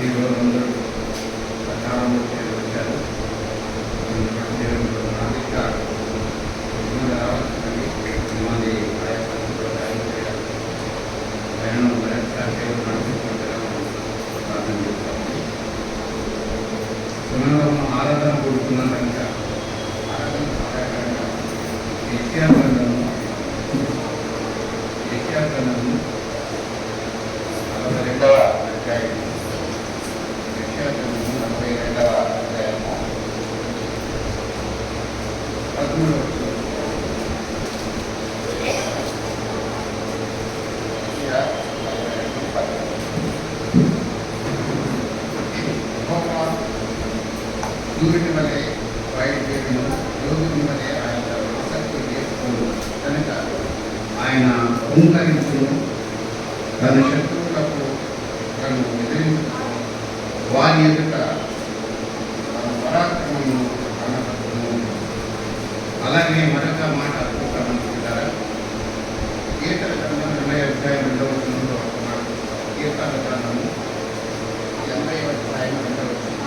ఈరోజు అందరూ ప్రచారంలో చేరువచ్చారు. మాది ప్రయాణం ప్రార్థన చేస్తాము. సమయంలో మనం ఆరాధన కూడుకున్నాం కనుక ఆరాధన సహాయకరంగా యెషయా గ్రంథము 42వ అధ్యాయం యెషయా గ్రంథము 42వ అధ్యాయము 13వ వచనం. సూర్యుని వలె బయలుదేరిన యోగుని వలె ఆయన ఆసక్తి చేసుకోడు కనుక ఆయన ఓంకరించును, తన శత్రువులకు తను ఎదిరించును, వారి ఎదుట తన పరాక్రమము కనబడును. అలాగే మరొక మాట అనుకుంటారా, కీర్తన గ్రంథం 20వ అధ్యాయం 2వ వచనంలో కీర్తన గ్రంథము 80వ అధ్యాయం 2వ వచనం.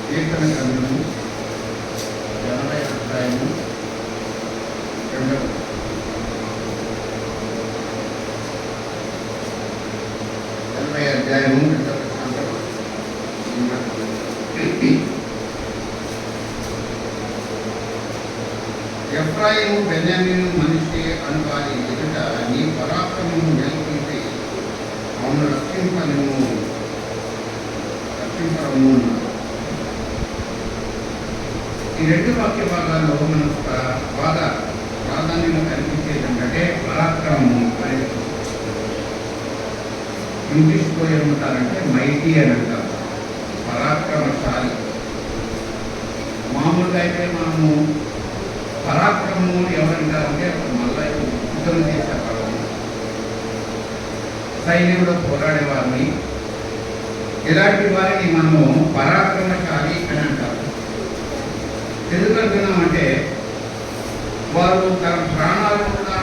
కీర్తన గ్రంథము 80వ అధ్యాయము 2వ వచనం. అధ్యాయము ఎఫ్రాయిము బెన్యామీను మనిషి అను వారి ఎదుట నీ పరాక్రమము నెలకొంటే మమ్మల్ని రక్షింపరము. ఈ రెండు వాక్య భాగాల్లో మనకు బాగా ప్రాధాన్యంగా కనిపించేది ఏంటంటే పరాక్రమము అనేది. ఇంగ్లీష్లో ఏమంటారంటే మైటీ అని అంటారు, పరాక్రమశాలి. మామూలుగా అయితే మనము పరాక్రమము ఎవరంటారంటే మళ్ళీ యుద్ధం చేసేవాళ్ళని, సైన్యంలో పోరాడేవారిని, ఇలాంటి వారిని మనము పరాక్రమశాలి అని అంటారు. ఎందుకంటున్నామంటే వారు తన ప్రాణాలను కూడా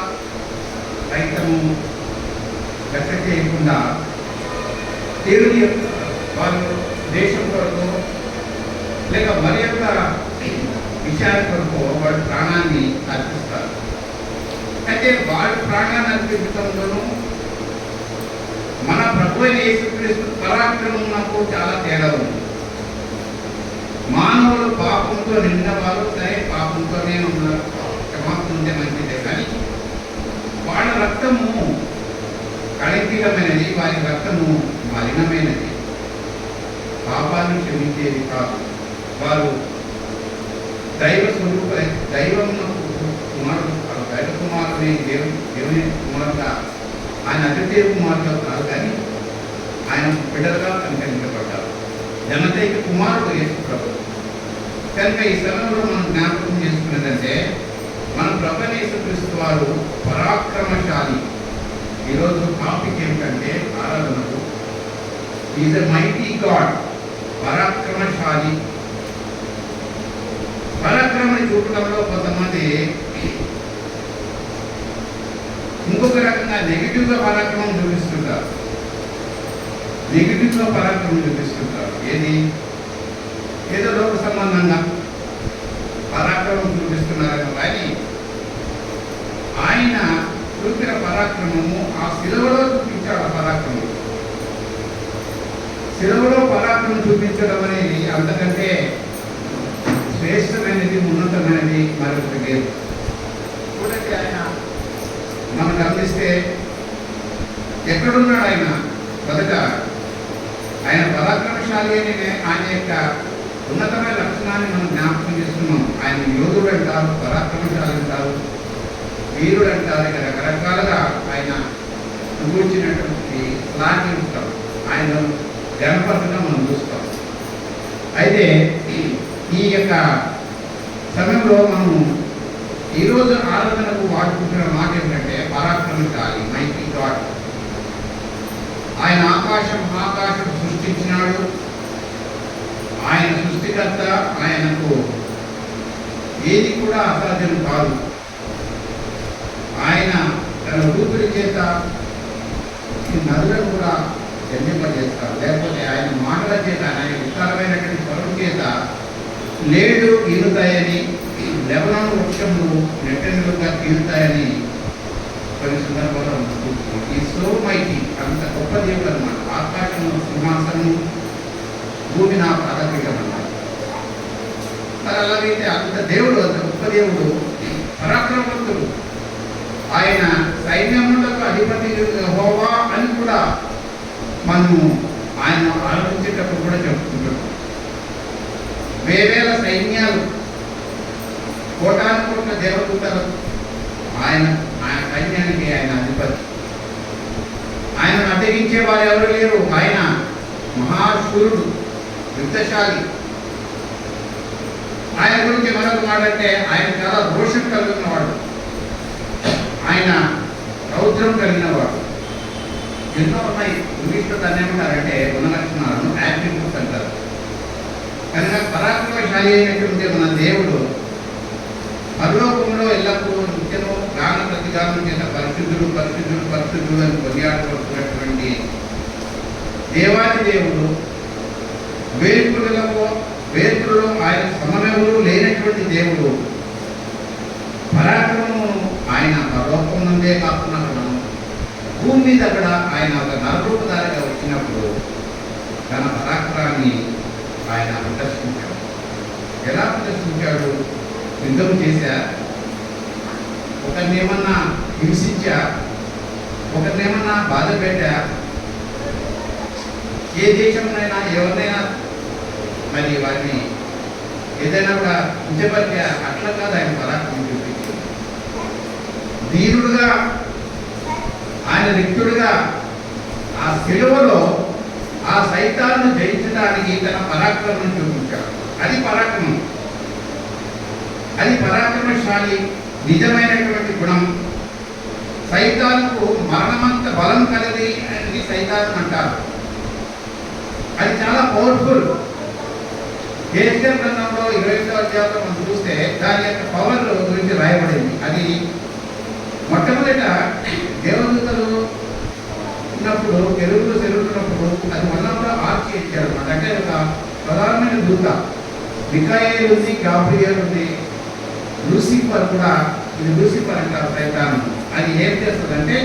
సైతము లెక్క చేయకుండా దేవుని యొక్క వాళ్ళు దేశం కొరకు లేక మరి యొక్క విషయాల కొరకు వాడి ప్రాణాన్ని అర్పిస్తారు. అయితే వాడి ప్రాణాన్ని అర్పించడంలోనూ మన ప్రభువైన యేసుక్రీస్తు పరాక్రమమునకు చాలా తేడా ఉంది. మానవులు పాపంతో నిండిన వారు సరే పాపంతోనే ఉన్నారు, క్షమాపణ ఉంటే మంచిదే, కానీ వాళ్ళ రక్తము కళంకితమైనది, వారి రక్తము మలినమైనది, పాపాన్ని క్షమించేది కాదు. వారు దైవ స్వరూప దైవమునకు కుమారుడు, దైవ కుమారుని దేవుని కుమారుగా ఆయన అతిథేయ కుమారుగా కాదు, కానీ ఆయన బిడ్డలుగా కనికరించబడ్డారు. జనతైక కుమారుడు యేసు ప్రభు. కనుక ఈ సమయంలో మనం జ్ఞాపకం చేసుకున్నదంటే మన ప్రభువైన యేసుక్రీస్తు వారు పరాక్రమశాలి. ఈరోజు టాపిక్ ఏమిటంటే ఆరాధనకు ఈజ్ ఎ మైటీ గాడ్, పరాక్రమశాలి. పరాక్రమని చూపడంలో కొంతమంది ఇంకొక రకంగా నెగిటివ్గా పరాక్రమం చూపిస్తుంటారు, నెగిటివ్గా పరాక్రమం చూపిస్తుంటారు. ఏదో లోక సంబంధంగా పరాక్రమం చూపిస్తున్నారని, కానీ ఆయన చూపిన పరాక్రమము ఆ శిలువలో చూపించాడు. ఆ పరాక్రమం శిలువలో పరాక్రమం చూపించడం అనేది అంతకంటే శ్రేష్టమైనది, ఉన్నతమైనది మరొకటి లేదు. చూడండి, ఆయన మనం గమనిస్తే ఎక్కడున్నాడు ఆయన? మొదట ఆయన పరాక్రమశాలి అని ఆయన యొక్క ఉన్నతమైన లక్షణాన్ని మనం జ్ఞాపకం చేస్తున్నాం. ఆయన యోధుడు అంటారు, పరాక్రమశాలి అంటారు, వీరుడు అంటారు. ఇక రకరకాలుగా ఆయన కూర్చున్నటువంటి స్లాట్ ఇస్తాం, ఆయన గణపతిగా మనం చూస్తాం. అయితే ఈ యొక్క సమయంలో మనము ఈరోజు ఆరాధనకు వాడుకుంటున్న మాట ఏంటంటే పరాక్రమశాలి, మైటీ గాడ్. ఆయన ఆకాశం సృష్టించినాడు. ఆయన సృష్టికర్త. ఆయనకు ఏది కూడా అసాధ్యం కాదు. ఆయన తన ఊపిరి చేత ఈ నదులను కూడా చెందింపజేస్తారు. లేకపోతే ఆయన మాటల చేత, ఆయన విస్తారమైనటువంటి స్వరం చేత లేడు ఈనుతాయని, లెబనాను వృక్షములు నెట్టెలుగా తీరుతాయని కొన్ని సందర్భాల్లో అనుకుంటున్నాం. ఈ సో మైటీ, అంత గొప్ప దేవుడు అన్నమాట. ఆకాశము సింహాసనం, భూమి నా పాదపీఠం అన్నమాట. మరి అలాగైతే అంత దేవుడు, అంత గొప్ప దేవుడు, పరాక్రమవంతుడు, ఆయన సైన్యములకు అధిపతి యెహోవా అని కూడా మనము ఆయన ఆలోచించేటప్పుడు కూడా చెప్పుకుంటున్నాం. వేవేల సైన్యాలు, కోటాను కోట్ల దేవదూతలు, ఆయన సైన్యానికి ఆయన అధిపతి. ఆయన అడ్డగించే వారు ఎవరు లేరు. ఆయన మహాశూరుడు, యుద్ధశాలి. ఆయన గురించి మరొక మాట అంటే ఆయన చాలా రోషం కలిగినవాడు, ఆయన రౌద్రం కలిగినవాడు. ఎన్నో ఉన్నాయి. ఇంగ్లీష్లో దాన్ని ఏమంటారంటే గుణలక్షణాలను యాట్రిబ్యూట్స్ అంటారు. కనుక పరాక్రమశాలి అయినటువంటి మన దేవుడు పరలోకంలో ఎల్లప్పుడూ నిత్యము గాన ప్రతిగానం చేత పరిశుద్ధుడు పరిశుద్ధుడు పరిశుద్ధుడు అని కొనియాడబడుతున్నటువంటి దేవాది దేవుడు, వేర్పులలో ఆయన సమమెవరు లేనటువంటి దేవుడు, పరాక్రమము ఆయన పరలోకం నుండే కాకుండా భూమి మీద కూడా ఆయన ఒక నరరూపధారిగా వచ్చినప్పుడు తన పరాక్రమాన్ని ఆయన ప్రదర్శించాడు. ఎలా ప్రదర్శించాడు? యుద్ధం చేశా, ఒకరిని ఏమన్నా హింసించా, ఒకరిని ఏమన్నా బాధ పెట్టా, ఏ దేశంనైనా ఎవరినైనా మరి వారిని ఏదైనా కూడా కించపరిచా, అట్లా కాదు ఆయన పరాక్రమం చూపించాడు. ధీరుడుగా, ఆయన రిక్తుడుగా ఆ శిలువలో ఆ సైతాన్ని జయించడానికి తన పరాక్రమం చూపించాడు. అది పరాక్రమం, అది పరాక్రమశాలి నిజమైనటువంటి గుణం. సైతాన్కు మరణమంత బలం కలిగి అని సైతాన్ అంటారు. అది చాలా పవర్ఫుల్. ఏషియా గ్రంథంలో 25వ అధ్యాయంలో మనం చూస్తే దాని యొక్క పవర్ గురించి రాయబడింది. అది మొట్టమొదట దేవదూతలు ఉన్నప్పుడు, చెరువుతున్నప్పుడు అది మనంలో ఆర్చి ఇచ్చాడు అన్నమాట. అంటే ఒక ప్రధానమైన దూత. మిఖాయేలు ఉంది, గాబ్రియల్ ఉంది, లూసిఫర్ కూడా. ఇది లూసిఫర్ అంటారు సైతాను. అది ఏం చేస్తుందంటే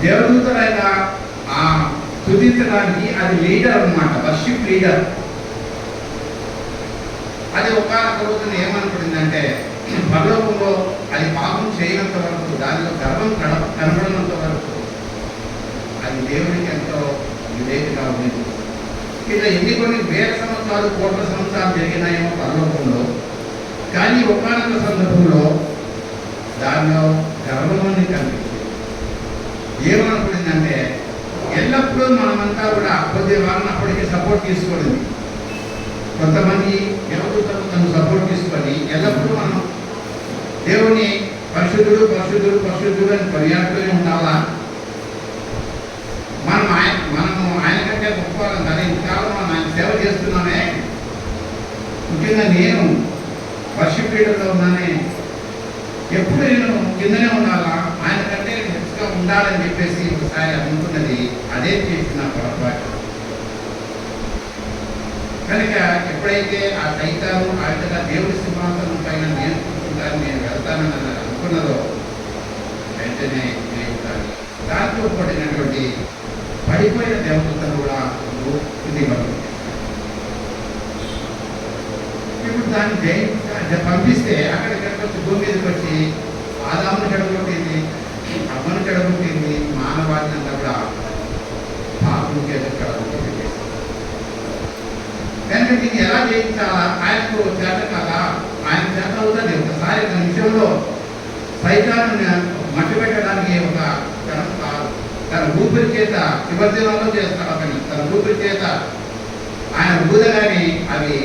దేవదూతలైన ఆ స్తుతించడానికి అది లీడర్ అన్నమాట, వర్షిప్ లీడర్. అది ఒకానొక రోజున ఏమనుకుంటుందంటే పరలోకంలో అది పాపం చేయనంత వరకు, దానిలో గర్వం కనబడినంత వరకు అది దేవునికి ఎంతో విధేయతగా ఉంది. ఇట్లా కొన్ని వేల సంవత్సరాలు, కోట్ల సంవత్సరాలు జరిగినాయేమో పరలోకంలో. కానీ ఒకానొక సందర్భంలో దానిలో గర్వమని కనిపించింది. ఏమనుకుంటుందంటే ఎల్లప్పుడూ మనమంతా కూడా కొద్ది వాళ్ళని అప్పటికే సపోర్ట్ తీసుకోలేదు. కొంతమంది దేవదూతలు తను సపోర్ట్ తీసుకొని ఎల్లప్పుడూ మనం దేవుని పరిశుద్ధుడు పరిశుద్ధుడు పరిశుద్ధుడు అని కొనియాడుతూనే ఉండాలా? మనము ఆయన కంటే గొప్పవాళ్ళం కానీ ఇంతకాలం మనం ఆయన సేవ చేస్తున్నామే. ముఖ్యంగా నేను వర్షిప్ లీడర్లో ఉన్నానే, ఎప్పుడు నేను కిందనే ఉండాలా, ఆయన కంటే హెచ్చుగా ఉండాలని చెప్పేసి ఒకసారి అనుకున్నది. అదే చేసిన పొరపాటు. కనుక ఎప్పుడైతే ఆ సైతాను ఆ విధంగా దేవుడి సింహాసనం పైన నేను వెళ్తానని అనుకున్నదో వెంటనే దాంతో పడినటువంటి పడిపోయిన దేవతలను కూడా ఇది ఇప్పుడు దాన్ని పంపిస్తే అక్కడికి వచ్చి భూమి మీదకి వచ్చి ఆదామును చెడగొట్టింది, అమ్మను చెడగొట్టింది, మానవాళిని అంతా కూడా పాపం చేత చెడగొట్టింది. కనుక దీన్ని ఎలా జయించాలా? ఆయనకు చేత కదా, ఆయన చేత అవుతుంది. ఒకసారి తన విషయంలో సైతాన్ని మట్టి పెట్టడానికి ఒక తన ఊపిరి చేత చివరి దినంలో చేస్తాడు. అతని తన ఊపిరి చేత ఆయన ఊదగానే అవి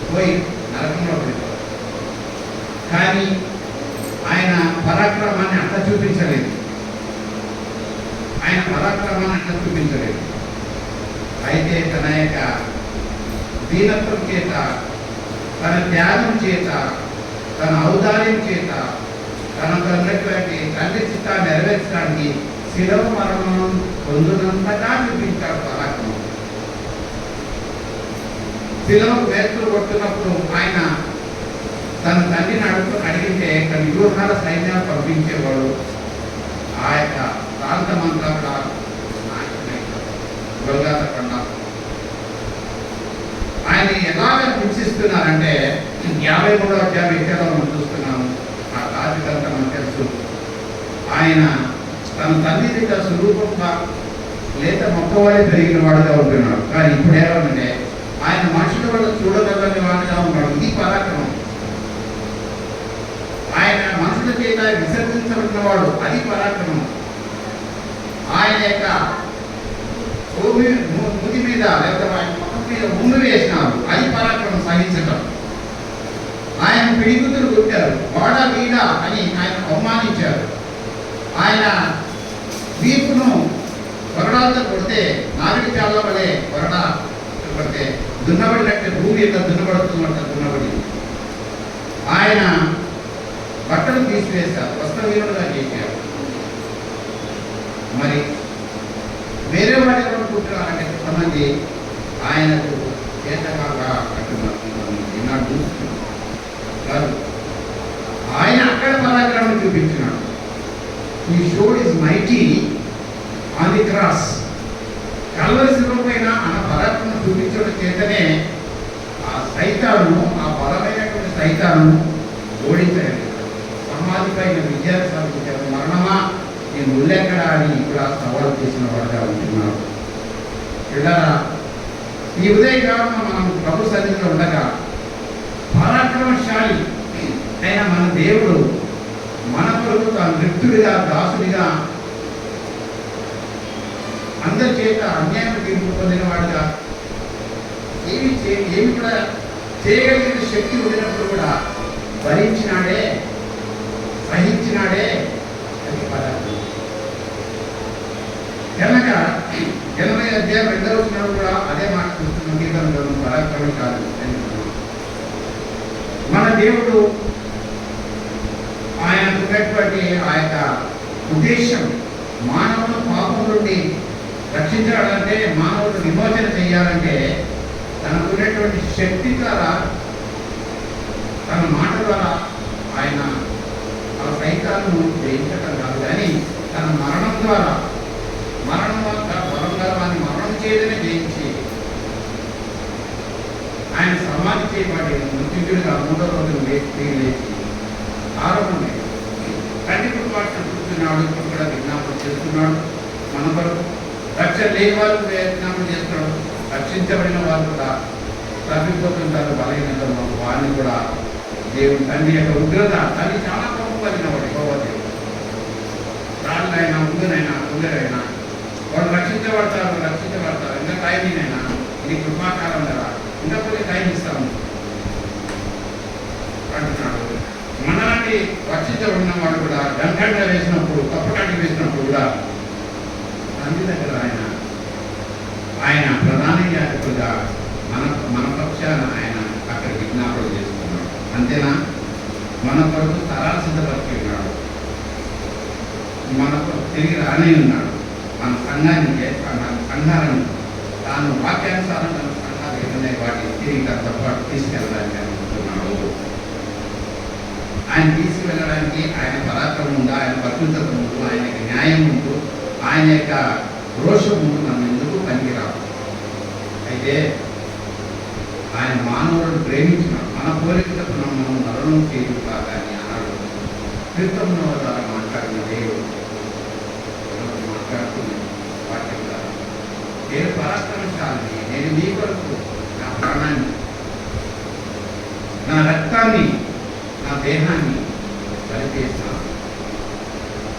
పోయి నరకంలో పడిపోతారు. కానీ ఆయన పరాక్రమాన్ని అట్లా చూపించలేదు. అయితే తన యొక్క దీనత్వం చేత, తన త్యాగం చేత, తన ఔదార్యం చేత, తనకు ఉన్నటువంటి తండ్రి చిత్తాన్ని నెరవేర్చడానికి శిలవ మరణం పొందినంతగా చూపించాడు పరాక్రమం. శిలవకు వేస్తులు కొట్టున్నప్పుడు ఆయన తన తండ్రిని అడిగితే తన వ్యూహాల సైన్యాలు పంపించేవాడు. ఆ యొక్క ప్రాంతమంతా కూడా గొల్గాత కొండ ఆయన ఎలాగ హింసిస్తున్నారంటే 53వ అధ్యాయం ఎక్కడో మనం చూస్తున్నాము. ఆ రాజుకంతా మనకు తెలుసు. ఆయన తన తండ్రి దగ్గర స్వరూపంగా లేత మొక్కవాడే పెరిగిన వాడుగా ఉంటున్నాడు. కానీ ఇప్పుడు ఏమంటే ఆయన మనుషుల వల్ల చూడగలని వాడుగా ఉన్నాడు. ఇది పరాక్రమం. ఆయన మనుషుల చేత విసర్జించబడిన వాడు, అది పరాక్రమం. ఆయన యొక్క ముది మీద లేదా ఆయన ముఖం మీద ఉమ్మి వేసినారు, అది పరాక్రమం సహించటం. ఆయన పిడిగుతులు కొట్టారు, వాడ వీడ అని ఆయన అవమానించారు. ఆయన వీపును కొరడాలతో కొడితే నాగడి చాలా వలె కొరడా కొడితే దున్నబడినట్టే భూమి ఎంత దున్నబడుతున్నట్ట దున్నబడి. ఆయన బట్టలు తీసివేశారు, వస్త్రహీనుడుగా చేశారు. మరి వేరే వాడు ఎవరనుకుంటున్నారంటే కొంతమంది ఆయనకు చేతగా కట్టున్నారు చూస్తున్నారు. ఆయన అక్కడ పరాక్రమం చూపించినాడు. He showed his mighty on the cross. Calvary శిలువ పైన ఆయన పరాక్రమం చూపించడం చేతనే ఆ సైతాను, ఆ బలమైనటువంటి సైతాను ఓడించగలిగాడు. సమాధి పైన విజయాన్ని సాధించారు. మరణమా నీ ముళ్ళెక్కడా అని కూడా సవాలు చేసిన వాడుగా ఉంటున్నారు. ఇలా ఈ ఉదయకాలం మనం ప్రభు సన్నిధిలో ఉండగా పరాక్రమశాలి అయిన మన దేవుడు మన కొరకు తాను వ్యక్తుడిగా దాసుడిగా అందరి చేత అన్యాయం తీర్పు పొందిన వాడుగా ఏమి కూడా చేయగలిగిన శక్తి ఉండినప్పుడు కూడా భరించినాడే, సహించినాడే, అది పరాక్రమం. కనుక 80వ అధ్యాయం 2వ వచనంలో కూడా అదే మాట చూస్తున్నాం. కీర్తనలో పరాక్రమం కాదు మన దేవుడు. ఆయనకు ఉన్నటువంటి ఆ యొక్క ఉద్దేశం మానవుడు పాపం నుండి రక్షించాలంటే, మానవుడు విమోచన చేయాలంటే తనకున్నటువంటి శక్తి ద్వారా, తన మాట ద్వారా ఆయన ఆ సైతాలను జయించటం కాదు, కానీ తన మరణం ద్వారా, మరణం బలంగా వారిని మరణం చేయడమే జయించి ఆయన సమాధి చేయబడి మృత్యుంజుడిగా 3వ రోజున లేచి ఆరోగ్యమే తండ్రి కృపాక్షను కూర్చున్నాడు. ఇప్పుడు కూడా విజ్ఞాపన చేస్తున్నాడు. మన కొరకు రక్షణ లేని వారు విజ్ఞాపన చేస్తున్నాడు. రక్షించబడిన వారు కూడా తప్పిపోతుంటారు, బలహీనతలు. వారిని కూడా దేవుడు తండ్రి యొక్క ఉగ్రత, తల్లి చాలా కోపం కలిగిన వాడు యెహోవాదేవుడు. రాళ్ళైనా ఉందరైనా వాళ్ళు రక్షించబడతారు. ఇంకా టైంనైనా ఇది కృపాకాలం కదా, ఇంకా కొన్ని టైం ఇస్తాము అంటున్నాడు. మనలాంటి రక్షించబడిన వాడు కూడా దండంగా వేసినప్పుడు, తప్పటానికి వేసినప్పుడు కూడా తండ్రి దగ్గర ఆయన ప్రధాన యాజకుడుగా మన పక్షాన ఆయన అక్కడ విజ్ఞాపన చేస్తున్నాడు. అంతేనా? మన కొరకు తరాలు సిద్ధపరిచి ఉన్నాడు. మన కొరకు తిరిగి రాని ఉన్నాడు. మన సంఘాలను తాను వాక్యానుసారం తన సంఘాలు ఏదైనా వాటిని తిరిగి తనతో పాటు తీసుకెళ్ళడానికి అనుకుంటున్నాడు. ఆయన తీసుకువెళ్ళడానికి ఆయన పరాక్రమం ఉందా, ఆయన పరిశుద్ధత ఉంటూ, ఆయన న్యాయం ఉంటూ, ఆయన యొక్క రోషం ఉంటూ మనం ఎందుకు పనికిరావు. అయితే ఆయన మానవులను ప్రేమించినాడు. మన పోలికలకు మనం మరణం చేయదు కాదని అన్నాడు. కీర్తనల ద్వారా మాట్లాడిన దేవుడు మాట్లాడుతుంది వాక్యం ద్వారా. నేను పరాక్రమశాలిని, నేను మీ కొరకు నా ప్రాణాన్ని, నా రక్తాన్ని, నా దేహాన్ని బలిచేస్తాను.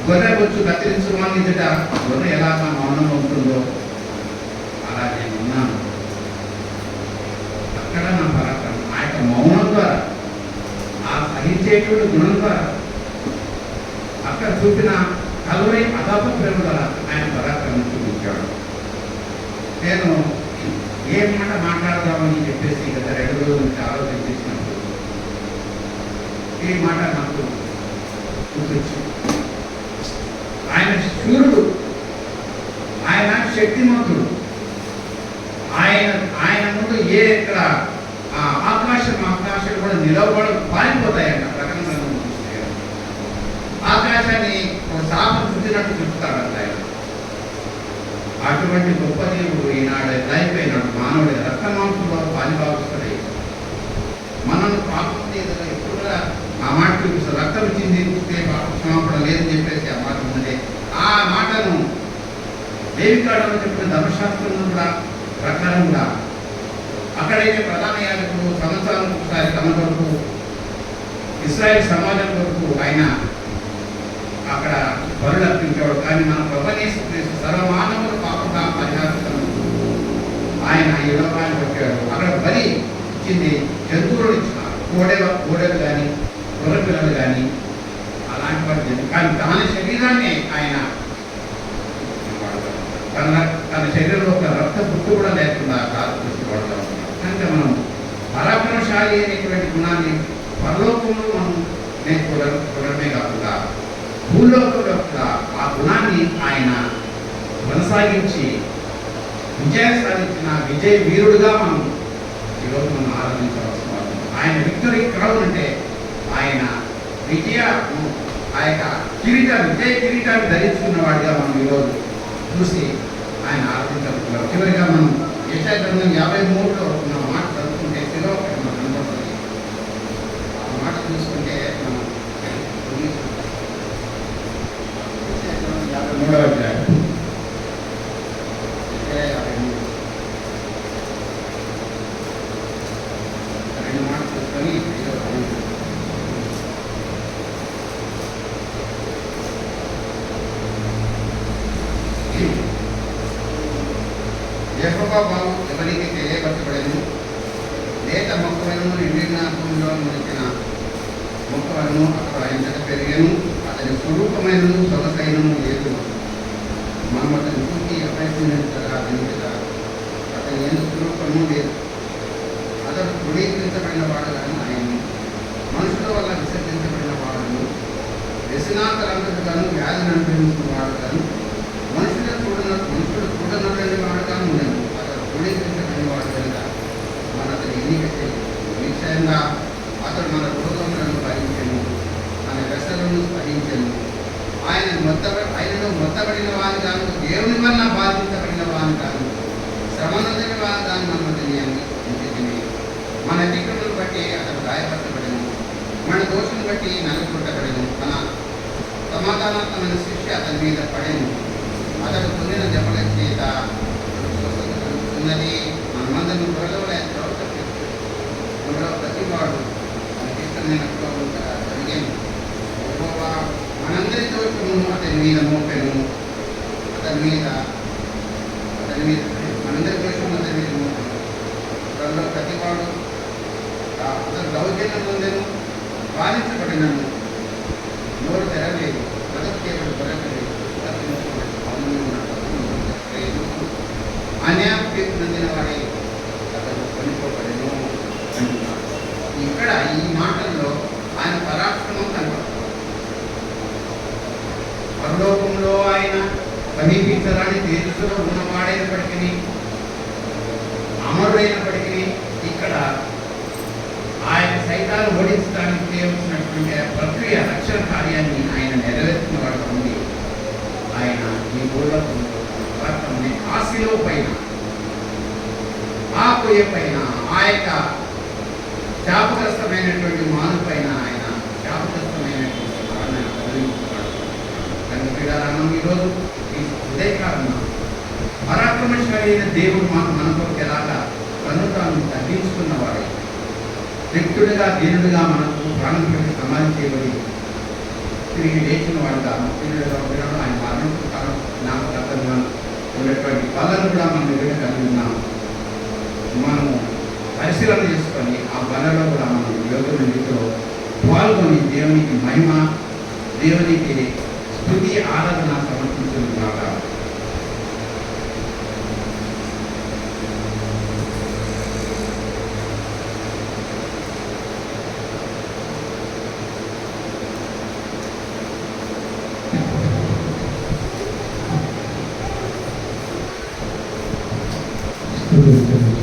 గొర్రె బొచ్చు కత్తిరించమని ఎదుట గొర్రె ఎలా మౌనంగా ఉంటుందో అలా నేను ఉన్నాను. అక్కడ నా పరాక్రమం ఆ యొక్క మౌనం ద్వారా, ఆ సహించేటువంటి గుణం ద్వారా, అక్కడ చూపిన కలువై అదాప ప్రేమ ద్వారా ఆయన పరాక్రమం చూపించాడు. నేను ఏ మాట మాట్లాడదామని చెప్పేసి గత 2 రోజుల నుంచి ఆలోచన చేసినప్పుడు ఈ మాట నాకు చూపించింది. ఆయన శూరుడు, శక్తిమంతుడు. ఆయన ఆయన ముందు ఏ ఇక్కడ ఆకాశాలు కూడా నిలబడ పారిపోతాయంట. ప్రకటన గ్రంథం చూస్తే ఆకాశాన్ని ఒక శాపం చుట్టినట్టు చుట్టుతాడంట ఆయన. అటువంటి గొప్ప దేవుడు ఈనాడు అయిపోయినాడు. మానవుడి రక్త మాంసంలో పాలిభావిస్తాడు. మనల్ని పాపం ఏదో ఎప్పుడు కూడా ఆ మాట చూపిస్తారు. రక్తం చిందిస్తే పాప క్షమాపణ లేదని చెప్పేసి ఆ మాట ఉన్నదే. ఆ మాటను దేవికాడంలో చెప్పిన ధర్మశాస్త్రం కూడా ప్రకారం కూడా అక్కడైతే ప్రధాన యాజకుడు సంవత్సరానికి ఒకసారి తమ కొరకు ఇశ్రాయేల్ సమాజం కొరకు ఆయన అక్కడ బరులు అర్పించేవాడు. కానీ మన ప్రభువు సర్వమానవుల పాపంగా పరిహారం ఆయన ఈ లోకానికి వచ్చాడు. అక్కడ బలి ఇచ్చింది జంతువులు ఇచ్చిన కోడలు కానీ గొర్రె పిల్లలు కానీ అలాంటి వాటి. కానీ దాని శరీరాన్ని ఆయన తన శరీరంలో ఒక రక్త పుట్టు కూడా లేకుండా కాల్పడుతూ కనుక మనం పరాక్రమశాలి అనేటువంటి గుణాన్ని పరలోకంలో మనం నేర్చుకోవడమే కాకుండా భూలోకంలో కూడా ఆ గుణాన్ని ఆయన కొనసాగించి విజయం సాధించిన విజయ వీరుడుగా మనం ఈరోజు మనం ఆరాధించవలసిన వాళ్ళు. ఆయన విక్టరీ క్రౌన్ అంటే ఆయన ఆ యొక్క విజయ కిరీటాన్ని ధరించుకున్నవాడిగా మనం ఈరోజు చూసి ఆయన ఆరాధించాలనుకున్నారు. చివరిగా మనం యెషయా గ్రంథం 53లో ఉన్న మాట చదువుకుంటే శిలోకం మనకు కనబడుతుంది. ఆ మాట చూసుకుంటే మనం 53వ అధ్యాయం రెండు మాటలు చూసుకొని యెహోవా బావు ఎవరికి తెలియపరచబడెను. లేత మొక్కలను ఎండిన భూమిలో మొలిచిన మొక్కలను అక్కడ ఎంతగా పెరిగాను. అతని స్వరూపమైనను సొగసైనను లేదు. మనం అతని చూసి అభ్యర్థించగా వెనుకగా అతని ఎందుకు స్వరూపము లేదు. అతడు తృణీకరించబడిన వాడు కానీ ఆయన మనుషుల వల్ల విసర్జించబడిన వాడును, వ్యసనాకరంగాను వ్యాధిని అనుభవించిన వాడు కానీ మనుషుడు చూడనటువంటి వాడు కానీ ఉండను. అతడు తృణీకరించబడిన వాడు కనుక మన అతని ఎన్నిక చేయదు. నిశ్చయంగా అతడు మన రోగములను భరించను, మన వ్యసలను స్మరించను. ఆయనను మొత్తబడిన వారు కాను, దేవుని వల్ల బాధించబడిన వారు కాను, శ్రమనొందిన వారు కాను మనం అతని అందించింది. మన అతిక్రమను బట్టి అతడు గాయపరచబడను, మన దోషం బట్టి నలుగుట్టబడను. తన సమాధానాత్మకమైన శిక్ష అతని మీద పడెను. అతడు పొందిన దెబ్బల చేత స్వస్థత కలుగుతున్నది. మనమందరం త్వరలో ప్రతివాడు మనకిష్టమైన కలిగాను. మనందరి దోషమును అతని మీద మోపెను. మనందరి దోషము అతని మీద మోపెను. త్వరలో ప్రతివాడు అతను దౌర్జన్యం పొందెను, బాధించబడినను, నోరు తెరలేదు, బ్రతుకు చేయబడి దొరకలేదు, అన్యాయం పొందిన వాడే అతను కొనుక్కోబడెను అంటున్నాడు. ఇక్కడ ఈ మాటల్లో ఆయన పరాక్రమం కనపడుతుంది. పరలోకంలో ఆయన సమీపించరాని తేజస్సులో ఉన్నవాడైనప్పటికీ, అమరుడైనప్పటికీ, ఇక్కడ ఆయన సైతాన్ని ఓడించడానికి చేయవలసినటువంటి ప్రక్రియ రక్షణ కార్యాన్ని ఆయన నెరవేర్చిన వాడు ఉంది. ఆయన ఈ భూలోకంలో ఆ శిలువ పైన, ఆ పొయ్య పైన, ఆ యొక్క శాపగ్రస్తమైనటువంటి మాను పైన ఆయన శాపగ్రస్తమైనటువంటి మరణాన్ని అనుభవించుకున్నాడు. కనుక క్రీడారంగం ఈరోజు ఈ ఉదయకాలంలో పరాక్రమశాలి అయిన దేవుడు మన కొరకు ఎలాగా తను తాను తగ్గించుకున్నవాడే, వ్యక్తుడిగా దీనుడిగా మనకు ప్రాణం పెట్టి సమాధి చేయబడి తిరిగి లేచిన వాడుగా ముఖ్యులుగా ఉండడం, ఆయన మరణం జ్ఞాపకర్తంగా ఉన్నటువంటి బలను కూడా మన దగ్గర కలిగి ఉన్నాం. మనము పరిశీలన చేసుకొని ఆ బలలో కూడా మనం యోగ రీతిలో పాల్గొని దేవునికి మహిమ, దేవునికి స్తుతి, ఆరాధన సమర్పించిన కాగా. చూపించారు.